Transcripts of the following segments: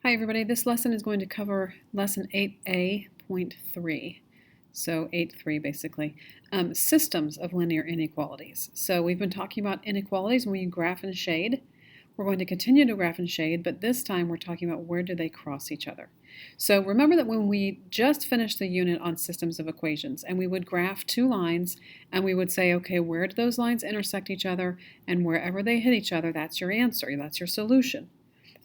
Hi everybody, this lesson is going to cover lesson 8a.3. So 8.3 basically. Systems of linear inequalities. So we've been talking about inequalities when you graph and shade. We're going to continue to graph and shade, but this time we're talking about where do they cross each other. So remember that when we just finished the unit on systems of equations and we would graph two lines and we would say, okay, where do those lines intersect each other, and wherever they hit each other, that's your answer, that's your solution.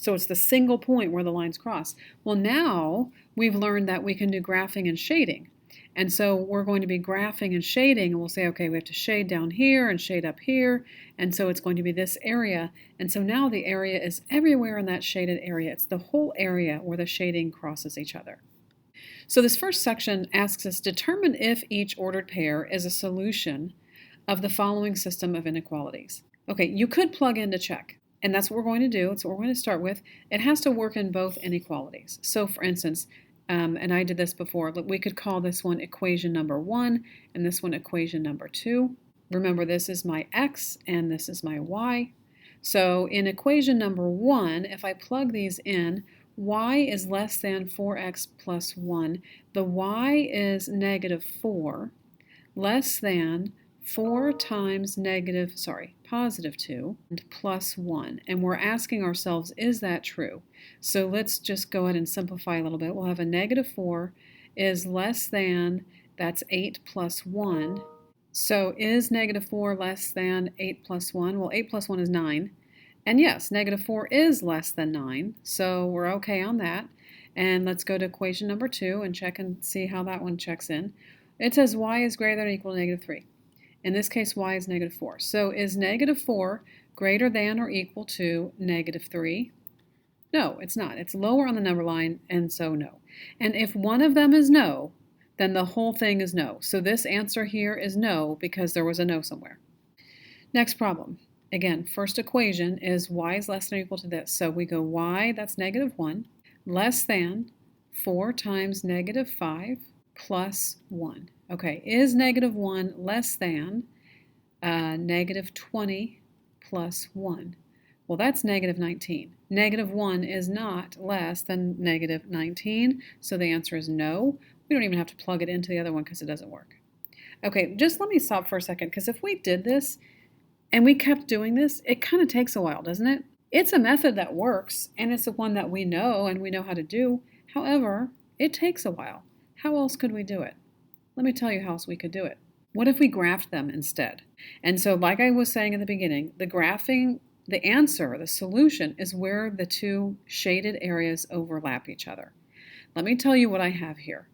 So it's the single point where the lines cross. Well, now we've learned that we can do graphing and shading. And so we're going to be graphing and shading, and we'll say, okay, we have to shade down here and shade up here, and so it's going to be this area. And so now the area is everywhere in that shaded area. It's the whole area where the shading crosses each other. So this first section asks us, determine if each ordered pair is a solution of the following system of inequalities. Okay, you could plug in to check. And that's what we're going to do. That's what we're going to start with. It has to work in both inequalities. So for instance, and I did this before, we could call this one equation number 1 and this one equation number 2. Remember, this is my x and this is my y. So in equation number 1, if I plug these in, y is less than 4x plus 1. The y is negative 4, less than 4 times positive 2 and plus 1. And we're asking ourselves, is that true? So let's just go ahead and simplify a little bit. We'll have a negative 4 is less than, that's 8 plus 1. So is negative 4 less than 8 plus 1? Well, 8 plus 1 is 9. And yes, negative 4 is less than 9. So we're okay on that. And let's go to equation number 2 and check and see how that one checks in. It says y is greater than or equal to negative 3. In this case, y is negative 4. So is negative 4 greater than or equal to negative 3? No, it's not. It's lower on the number line, and so no. And if one of them is no, then the whole thing is no. So this answer here is no because there was a no somewhere. Next problem. Again, first equation is y is less than or equal to this. So we go y, that's negative 1, less than 4 times negative 5 plus 1. Okay, is negative 1 less than negative 20 plus 1? Well, that's negative 19. Negative 1 is not less than negative 19, so the answer is no. We don't even have to plug it into the other one because it doesn't work. Okay, just let me stop for a second, because if we did this and we kept doing this, it kind of takes a while, doesn't it? It's a method that works, and it's the one that we know and we know how to do. However, it takes a while. How else could we do it? Let me tell you how else we could do it. What if we graphed them instead? And so like I was saying at the beginning, the graphing, the answer, the solution is where the two shaded areas overlap each other. Let me tell you what I have here.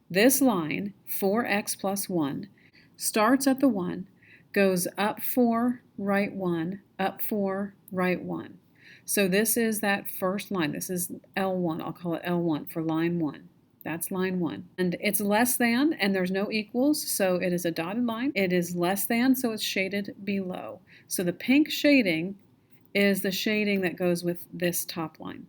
This line, 4x plus 1, starts at the 1, goes up 4, right 1, up 4, right 1. So this is that first line. This is L1. I'll call it L1 for line 1. That's line 1. And it's less than, and there's no equals, so it is a dotted line. It is less than, so it's shaded below. So the pink shading is the shading that goes with this top line.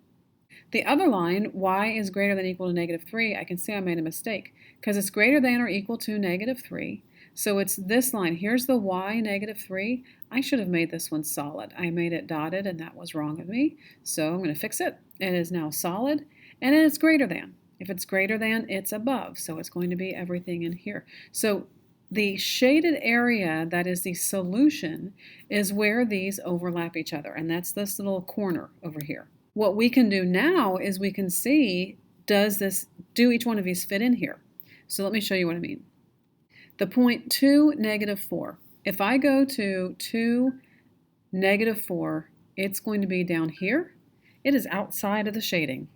The other line, y is greater than or equal to negative 3, I can see I made a mistake because it's greater than or equal to negative 3. So it's this line. Here's the y, negative 3. I should have made this one solid. I made it dotted, and that was wrong of me. So I'm going to fix it. It is now solid, and it is greater than. If it's greater than, it's above, so it's going to be everything in here. So the shaded area that is the solution is where these overlap each other, and that's this little corner over here. What we can do now is we can see, do each one of these fit in here? So let me show you what I mean. The point 2, negative 4. If I go to 2, negative 4, it's going to be down here. It is outside of the shading.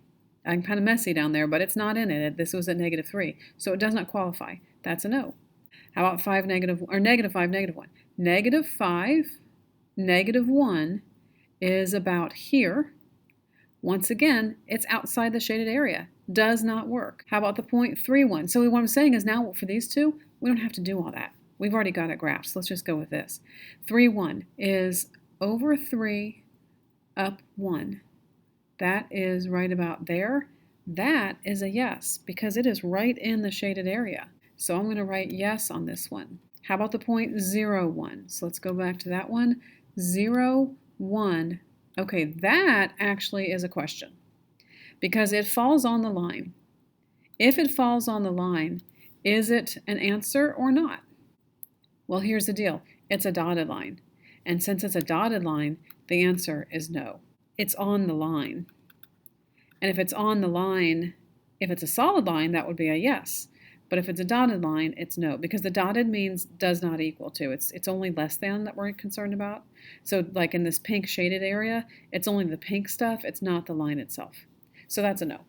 I'm kind of messy down there, but it's not in it. This was at negative 3, so it does not qualify. That's a no. How about negative 5, negative 1? Negative 5, negative 1 is about here. Once again, it's outside the shaded area. Does not work. How about the point 3, 1? So what I'm saying is now for these two, we don't have to do all that. We've already got it graphed, so let's just go with this. 3, 1 is over 3, up 1. That is right about there. That is a yes because it is right in the shaded area. So I'm going to write yes on this one. How about the point 0, 1? So let's go back to that one. 0, 1. Okay, that actually is a question. because it falls on the line. If it falls on the line, is it an answer or not? Well, here's the deal. It's a dotted line. And since it's a dotted line, the answer is no. It's on the line. And if it's on the line, if it's a solid line, that would be a yes. But if it's a dotted line, it's no, because the dotted means does not equal to. It's only less than that we're concerned about. So like in this pink shaded area, it's only the pink stuff. It's not the line itself. So that's a no.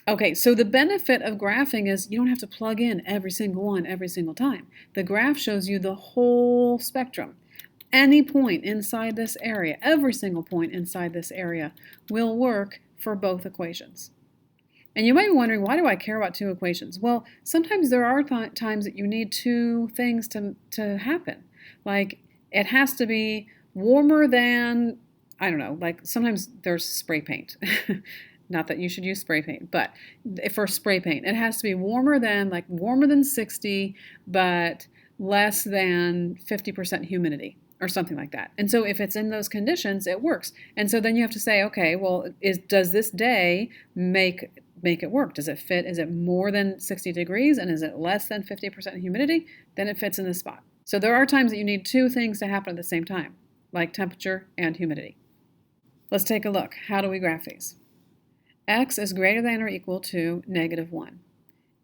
Okay, so the benefit of graphing is you don't have to plug in every single one every single time. The graph shows you the whole spectrum. Any point inside this area, every single point inside this area will work for both equations. And you might be wondering, why do I care about two equations? Well, sometimes there are times that you need two things to happen. Like it has to be warmer than, I don't know, like sometimes there's spray paint. Not that you should use spray paint, but for spray paint, it has to be warmer than 60, but less than 50% humidity or something like that. And so if it's in those conditions, it works. And so then you have to say, okay, well, does this day make it work? Does it fit? Is it more than 60 degrees and is it less than 50% humidity? Then it fits in this spot. So there are times that you need two things to happen at the same time, like temperature and humidity. Let's take a look. How do we graph these? X is greater than or equal to -1.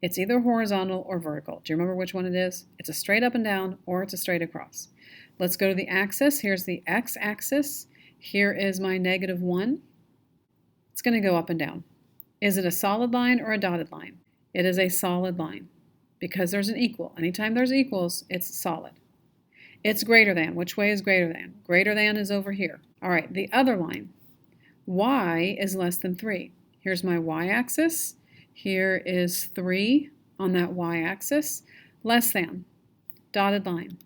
It's either horizontal or vertical. Do you remember which one it is? It's a straight up and down or it's a straight across. Let's go to the axis. Here's the x-axis. Here is my -1. It's going to go up and down. Is it a solid line or a dotted line? It is a solid line because there's an equal. Anytime there's equals, it's solid. It's greater than. Which way is greater than? Greater than is over here. All right, the other line. Y is less than 3. Here's my y-axis. Here is 3 on that y-axis. Less than. Dotted line.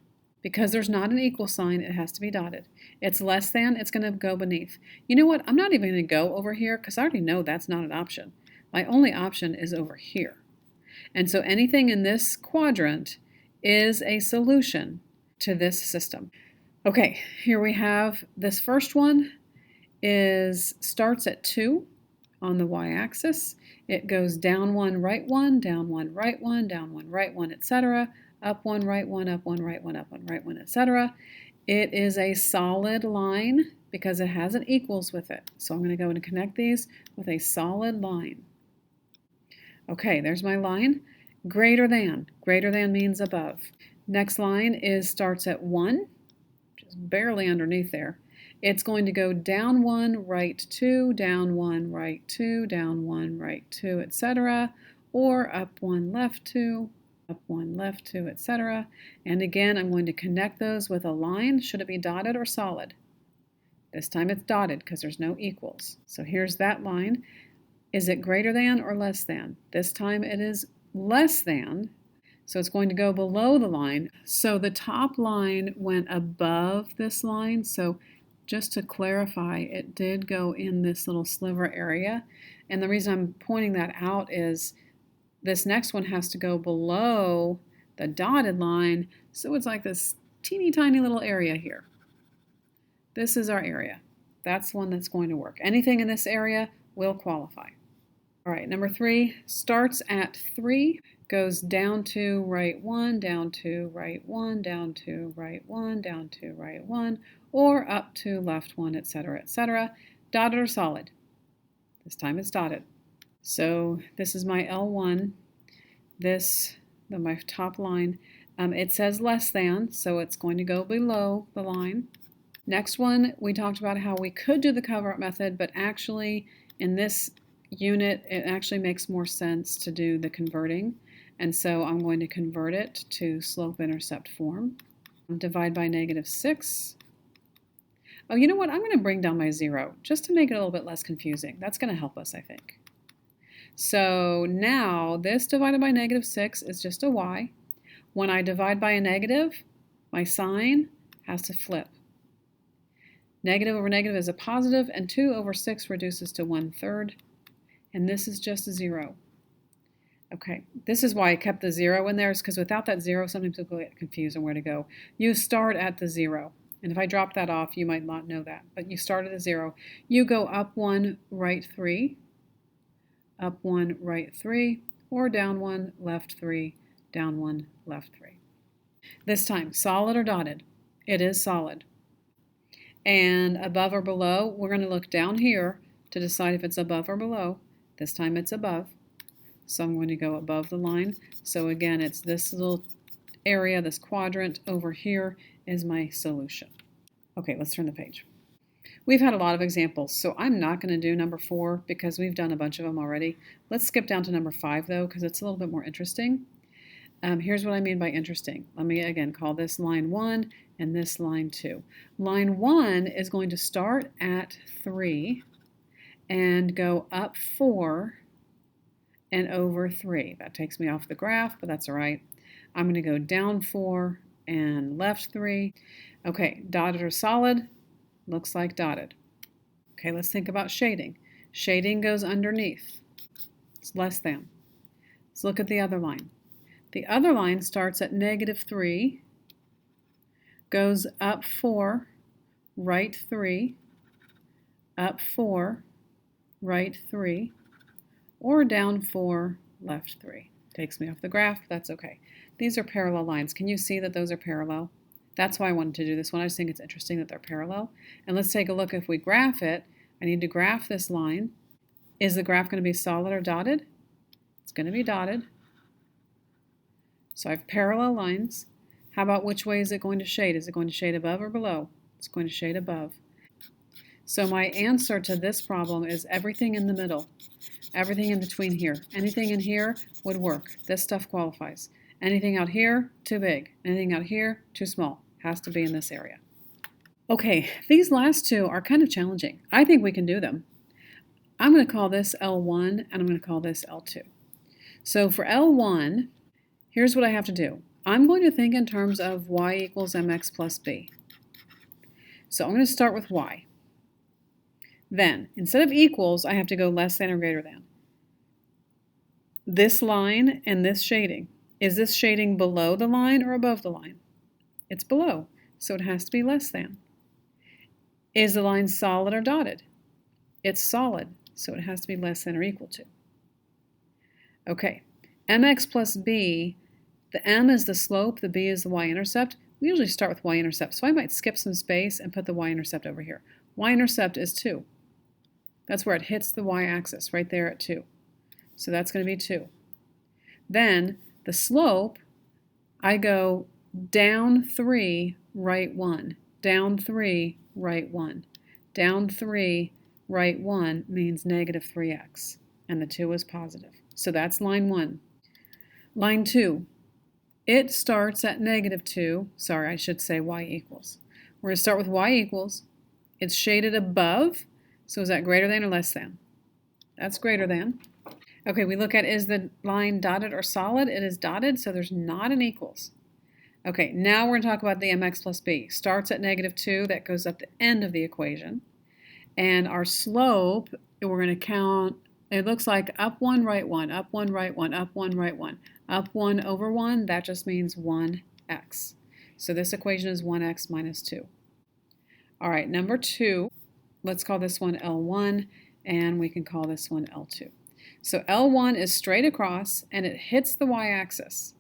Because there's not an equal sign, it has to be dotted. It's less than, it's going to go beneath. You know what? I'm not even going to go over here because I already know that's not an option. My only option is over here. And so anything in this quadrant is a solution to this system. Okay, here we have this first one starts at 2 on the y-axis. It goes down 1, right 1, down 1, right 1, down 1, right 1, etc. Up 1, right 1, up 1, right 1, up 1, right 1, etc. It is a solid line because it has an equals with it. So I'm going to go and connect these with a solid line. Okay, there's my line. Greater than. Greater than means above. Next line starts at 1, just barely underneath there. It's going to go down 1, right 2, down 1, right 2, down 1, right 2, etc. Or up 1, left 2, up 1, left 2, etc. And again, I'm going to connect those with a line. Should it be dotted or solid? This time it's dotted because there's no equals. So here's that line. Is it greater than or less than? This time it is less than. So it's going to go below the line. So the top line went above this line. So just to clarify, it did go in this little sliver area. And the reason I'm pointing that out is this next one has to go below the dotted line. So it's like this teeny tiny little area here. This is our area. That's one that's going to work. Anything in this area will qualify. All right, number 3 starts at 3, goes down to right 1, down to right 1, down to right 1, down to right 1, or up to left 1, etc., etc. Dotted or solid? This time it's dotted. So this is my L1. My top line, it says less than, so it's going to go below the line. Next one, we talked about how we could do the cover-up method, but actually in this unit, it actually makes more sense to do the converting. And so I'm going to convert it to slope-intercept form. Divide by -6. Oh, you know what? I'm going to bring down my 0 just to make it a little bit less confusing. That's going to help us, I think. So now this divided by -6 is just a y. When I divide by a negative, my sign has to flip. Negative over negative is a positive, and 2 over 6 reduces to 1/3. And this is just a 0. Okay, this is why I kept the 0 in there, is because without that 0, sometimes people get confused on where to go. You start at the 0. And if I drop that off, you might not know that. But you start at the 0. You go up 1, right 3. up 1, right 3, or down 1, left 3, down 1, left 3. This time, solid or dotted? It is solid. And above or below, we're going to look down here to decide if it's above or below. This time it's above. So I'm going to go above the line. So again, it's this little area, this quadrant over here is my solution. Okay, let's turn the page. We've had a lot of examples, so I'm not going to do number 4 because we've done a bunch of them already. Let's skip down to number 5 though, because it's a little bit more interesting. Here's what I mean by interesting. Let me again call this line 1 and this line 2. Line 1 is going to start at 3 and go up 4 and over 3. That takes me off the graph, but that's all right. I'm going to go down 4 and left 3. Okay, dotted or solid? Looks like dotted. Okay, let's think about shading. Shading goes underneath. It's less than. Let's look at the other line. The other line starts at -3, goes up 4, right 3, up 4, right 3, or down 4, left 3. Takes me off the graph, that's okay. These are parallel lines. Can you see that those are parallel? That's why I wanted to do this one. I just think it's interesting that they're parallel. And let's take a look. If we graph it, I need to graph this line. Is the graph going to be solid or dotted? It's going to be dotted. So I have parallel lines. How about which way is it going to shade? Is it going to shade above or below? It's going to shade above. So my answer to this problem is everything in the middle. Everything in between here. Anything in here would work. This stuff qualifies. Anything out here, too big. Anything out here, too small. Has to be in this area. Okay, these last two are kind of challenging. I think we can do them. I'm going to call this L1 and I'm going to call this L2. So for L1, here's what I have to do. I'm going to think in terms of y equals mx plus b. So I'm going to start with y. Then, instead of equals, I have to go less than or greater than. This line and this shading. Is this shading below the line or above the line? It's below, so it has to be less than. Is the line solid or dotted? It's solid, so it has to be less than or equal to. Okay, mx plus b, the m is the slope, the b is the y-intercept. We usually start with y-intercept, so I might skip some space and put the y-intercept over here. Y-intercept is 2. That's where it hits the y-axis, right there at 2. So that's going to be 2. Then the slope, I go down 3, right 1. Down 3, right 1. Down 3, right 1 means negative 3x, and the 2 is positive. So that's line 1. Line 2, it starts at -2. Sorry, I should say y equals. We're going to start with y equals. It's shaded above, so is that greater than or less than? That's greater than. Okay, we look at, is the line dotted or solid? It is dotted, so there's not an equals. Okay, now we're going to talk about the mx plus b. Starts at -2, that goes up the end of the equation. And our slope, we're going to count, it looks like up 1, right 1, up 1, right 1, up 1, right 1. Up 1 over 1, that just means 1x. So this equation is 1x minus 2. All right, number 2, let's call this one L1, and we can call this one L2. So L1 is straight across, and it hits the y-axis.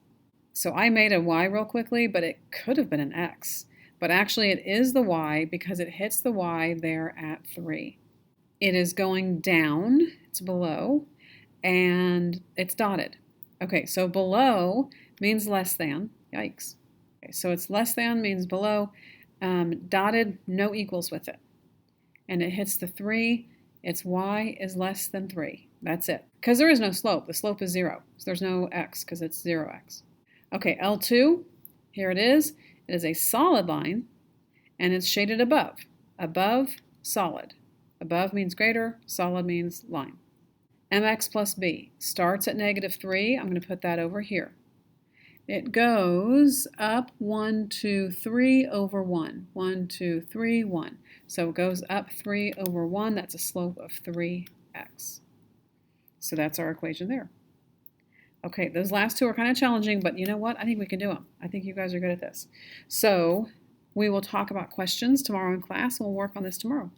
So I made a y real quickly, but it could have been an x. But actually it is the y because it hits the y there at 3. It is going down, it's below, and it's dotted. Okay, so below means less than. Yikes. Okay, so it's less than means below. Dotted, no equals with it. And it hits the 3. Its y is less than 3. That's it. Because there is no slope. The slope is 0. So there's no x because it's 0x. Okay, L2, here it is. It is a solid line, and it's shaded above. Above, solid. Above means greater, solid means line. mx plus b starts at -3. I'm going to put that over here. It goes up 1, 2, 3 over 1. 1, 2, 3, 1. So it goes up 3 over 1. That's a slope of 3x. So that's our equation there. Okay, those last two are kind of challenging, but you know what? I think we can do them. I think you guys are good at this. So we will talk about questions tomorrow in class, and we'll work on this tomorrow.